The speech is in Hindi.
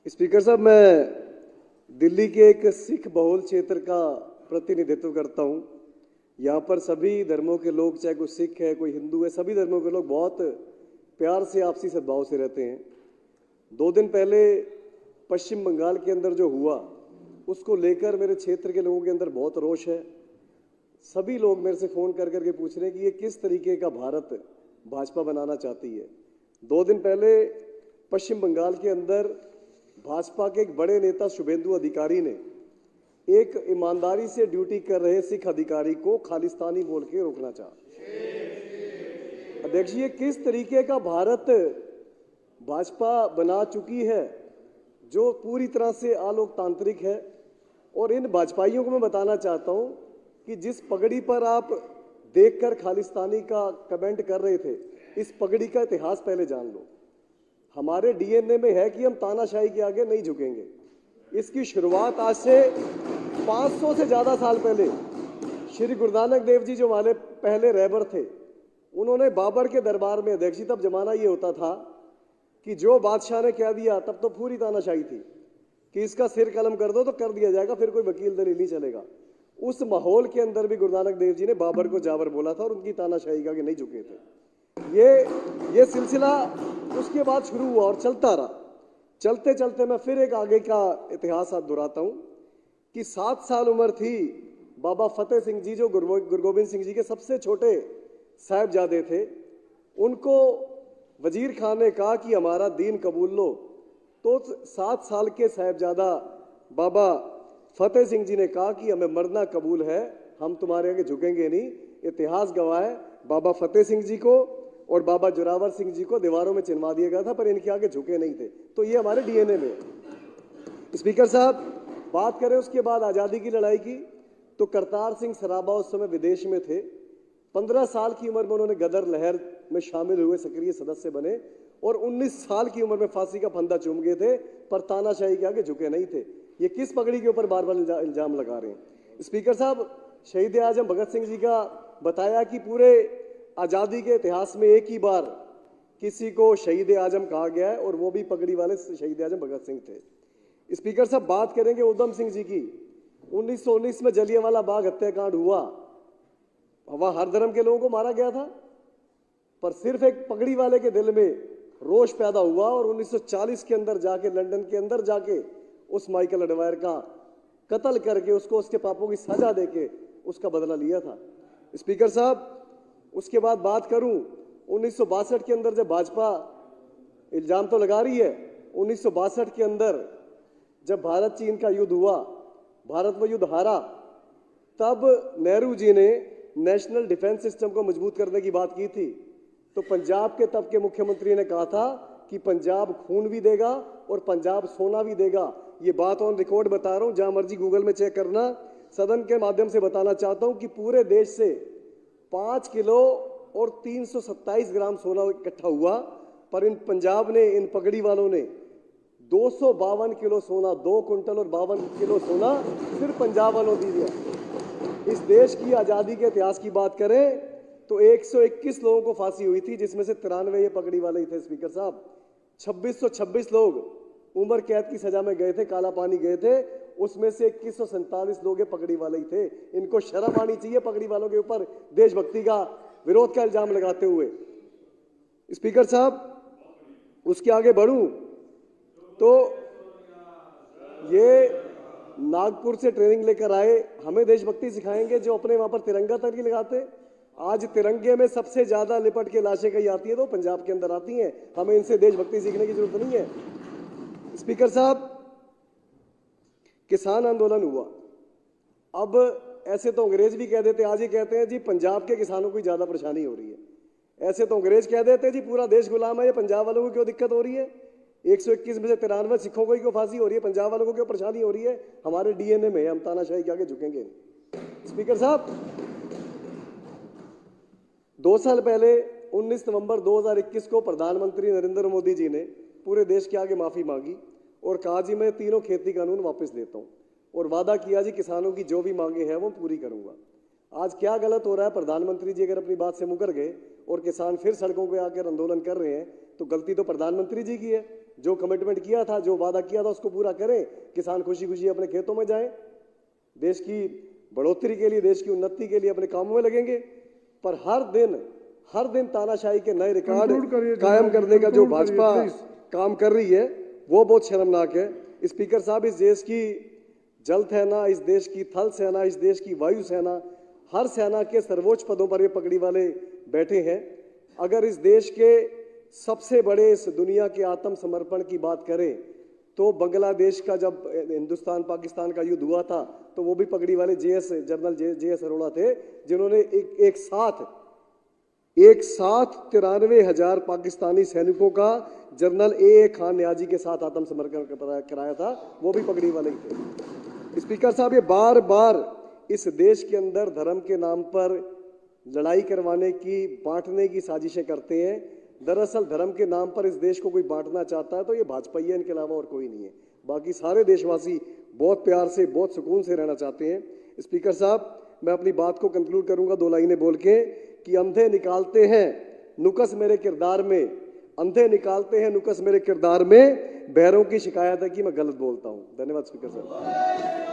स्पीकर साहब, मैं दिल्ली के एक सिख बहुल क्षेत्र का प्रतिनिधित्व करता हूं। यहाँ पर सभी धर्मों के लोग, चाहे कोई सिख है, कोई हिंदू है, सभी धर्मों के लोग बहुत प्यार से, आपसी सद्भाव से रहते हैं। 2 दिन पहले पश्चिम बंगाल के अंदर जो हुआ, उसको लेकर मेरे क्षेत्र के लोगों के अंदर बहुत रोष है। सभी लोग मेरे से फ़ोन कर करके पूछ रहे हैं कि ये किस तरीके का भारत भाजपा बनाना चाहती है। 2 दिन पहले पश्चिम बंगाल के अंदर भाजपा के एक बड़े नेता शुभेंदु अधिकारी ने एक ईमानदारी से ड्यूटी कर रहे सिख अधिकारी को खालिस्तानी बोल के रोकना चाहा। अध्यक्ष, ये किस तरीके का भारत भाजपा बना चुकी है, जो पूरी तरह से अलोकतांत्रिक है। और इन भाजपाइयों को मैं बताना चाहता हूं कि जिस पगड़ी पर आप देखकर खालिस्तानी का कमेंट कर रहे थे, इस पगड़ी का इतिहास पहले जान लो। हमारे डीएनए में है कि हम तानाशाही के आगे नहीं झुकेंगे। इसकी शुरुआत आज से 500 से ज़्यादा साल पहले श्री गुरु नानक देव जी, जो हमारे पहले रहबर थे, उन्होंने बाबर के दरबार में, अध्यक्ष जी, तब जमाना ये होता था कि जो बादशाह ने कह दिया, तब तो पूरी तानाशाही थी कि इसका सिर कलम कर दो तो कर दिया जाएगा, फिर कोई वकील दलील नहीं चलेगा। उस माहौल के अंदर भी गुरु नानक देव जी ने बाबर को जाबर बोला था और उनकी तानाशाही के आगे नहीं झुके थे। ये सिलसिला उसके बाद शुरू हुआ और चलता रहा। चलते चलते मैं फिर एक आगे का इतिहास दोहराता हूं कि 7 साल उम्र थी बाबा फतेह सिंह जी, जो गुरु गोबिंद सिंह जी के सबसे छोटे साहिबजादे थे। उनको वजीर खान ने कहा कि हमारा दीन कबूल लो, तो 7 साल के साहिबजादा बाबा फतेह सिंह जी ने कहा कि हमें मरना कबूल है, हम तुम्हारे आगे झुकेंगे नहीं। इतिहास गवाह है, बाबा फतेह सिंह जी को और बाबा जोरावर सिंह जी को दीवारों में चिनवा दिया गया था, पर इनके आगे झुके नहीं थे। तो ये हमारे डीएनए में है। स्पीकर साहब, बात करें उसके बाद आज़ादी की लड़ाई की, तो करतार सिंह सराबा उस समय विदेश में थे। 15 साल की उम्र में उन्होंने गदर लहर में शामिल हुए, सक्रिय सदस्य बने और 19 साल की उम्र में फांसी का फंदा चूम गए थे, पर तानाशाही के आगे झुके नहीं थे। ये किस पगड़ी के ऊपर बार बार इल्जाम लगा रहे हैं। स्पीकर साहब, शहीद आजम भगत सिंह जी का बताया कि पूरे आज़ादी के इतिहास में एक ही बार किसी को शहीद आजम कहा गया है, और वो भी पगड़ी वाले शहीद आजम भगत सिंह थे। स्पीकर साहब, बात करेंगे उधम सिंह जी की। 1919 में जलियांवाला बाग हत्याकांड हुआ, वहां हर धर्म के लोगों को मारा गया था, पर सिर्फ एक पगड़ी वाले के दिल में रोष पैदा हुआ और 1940 के अंदर जाके, लंदन के अंदर जाके, उस माइकल एडवायर का कत्ल करके उसको उसके पापों की सजा देके उसका बदला लिया था। स्पीकर साहब, उसके बाद बात करूं 1962 के अंदर, जब भाजपा इल्जाम तो लगा रही है, 1962 के अंदर जब भारत चीन का युद्ध हुआ, भारत वो युद्ध हारा, तब नेहरू जी ने नेशनल डिफेंस सिस्टम को मजबूत करने की बात की थी। तो पंजाब के तब के मुख्यमंत्री ने कहा था कि पंजाब खून भी देगा और पंजाब सोना भी देगा। ये बात ऑन रिकॉर्ड बता रहा हूं, जहां मर्जी गूगल में चेक करना। सदन के माध्यम से बताना चाहता हूं कि पूरे देश से 5 किलो और 327 ग्राम सोना इकट्ठा हुआ, पर इन पंजाब ने, इन पगड़ी वालों ने 252 किलो सोना, 2 कुंटल और 52 किलो सोना सिर्फ पंजाब वालों दी दिया। इस देश की आज़ादी के इतिहास की बात करें तो 121 लोगों को फांसी हुई थी, जिसमें से 93 ये पगड़ी वाले ही थे। स्पीकर साहब, 2626 लोग उम्र कैद की सजा में गए थे, काला पानी गए थे, उसमें से 2147 लोग पगड़ी वाले ही थे। इनको शर्म आनी चाहिए पगड़ी वालों के ऊपर देशभक्ति का, विरोध का इल्जाम लगाते हुए। स्पीकर साहब, उसके आगे बढ़ूं तो ये नागपुर से ट्रेनिंग लेकर आए, हमें देशभक्ति सिखाएंगे, जो अपने वहां पर तिरंगा तक नहीं लगाते। आज तिरंगे में सबसे ज्यादा लिपट के लाशें कहीं आती है तो पंजाब के अंदर आती हैं। हमें इनसे देशभक्ति सीखने की जरूरत नहीं है। स्पीकर साहब, किसान आंदोलन हुआ। अब ऐसे तो अंग्रेज भी कह देते, आज ही कहते हैं जी पंजाब के किसानों को ज्यादा परेशानी हो रही है। ऐसे तो अंग्रेज कह देते जी पूरा देश गुलाम है, ये पंजाब वालों को क्यों दिक्कत हो रही है। 121 में से 93 सिखों को ही क्यों फांसी हो रही है, पंजाब वालों को क्यों परेशानी हो रही है। हमारे डीएनए में, हम तानाशाही के आगे झुकेंगे नहीं। स्पीकर साहब, 2 साल पहले 19 नवंबर 2021 को प्रधानमंत्री नरेंद्र मोदी जी ने पूरे देश के आगे माफी मांगी और कहा जी मैं तीनों खेती कानून वापस लेता हूं, और वादा किया जी किसानों की जो भी मांगे हैं वो पूरी करूंगा। आज क्या गलत हो रहा है, प्रधानमंत्री जी अगर अपनी बात से मुकर गए और किसान फिर सड़कों पे आकर आंदोलन कर रहे हैं, तो गलती तो प्रधानमंत्री जी की है। जो कमिटमेंट किया था, जो वादा किया था, उसको पूरा करें। किसान खुशी खुशी अपने खेतों में जाएं, देश की बढ़ोतरी के लिए, देश की उन्नति के लिए अपने कामों में लगेंगे। पर हर दिन तानाशाही के नए रिकॉर्ड कायम करने का जो भाजपा काम कर रही है, वो बहुत शर्मनाक है। स्पीकर साहब, इस देश की जल सेना, इस देश की थल सेना, इस देश की वायु सेना, हर सेना के सर्वोच्च पदों पर ये पगड़ी वाले बैठे हैं। अगर इस देश के सबसे बड़े, इस दुनिया के आत्मसमर्पण की बात करें तो बांग्लादेश का जब हिंदुस्तान पाकिस्तान का युद्ध हुआ था तो वो भी पगड़ी वाले जनरल जेएस अरोड़ा थे, जिन्होंने एक साथ 93,000 पाकिस्तानी सैनिकों का जनरल ए खान नियाजी के साथ आत्मसमर्पण कराया था, वो भी पगड़ी वाले ही थे। स्पीकर साहब, ये बार बार इस देश के अंदर धर्म के नाम पर लड़ाई करवाने की, बांटने की साजिशें करते हैं। दरअसल धर्म के नाम पर इस देश को कोई बांटना चाहता है तो ये भाजपा ही है, इनके अलावा और कोई नहीं है। बाकी सारे देशवासी बहुत प्यार से, बहुत सुकून से रहना चाहते हैं। स्पीकर साहब, मैं अपनी बात को कंक्लूड करूंगा 2 लाइनें बोल के कि अंधे निकालते हैं नुक्स मेरे किरदार में, अंधे निकालते हैं नुक्स मेरे किरदार में, बहरों की शिकायत है कि मैं गलत बोलता हूं। धन्यवाद स्पीकर साहब।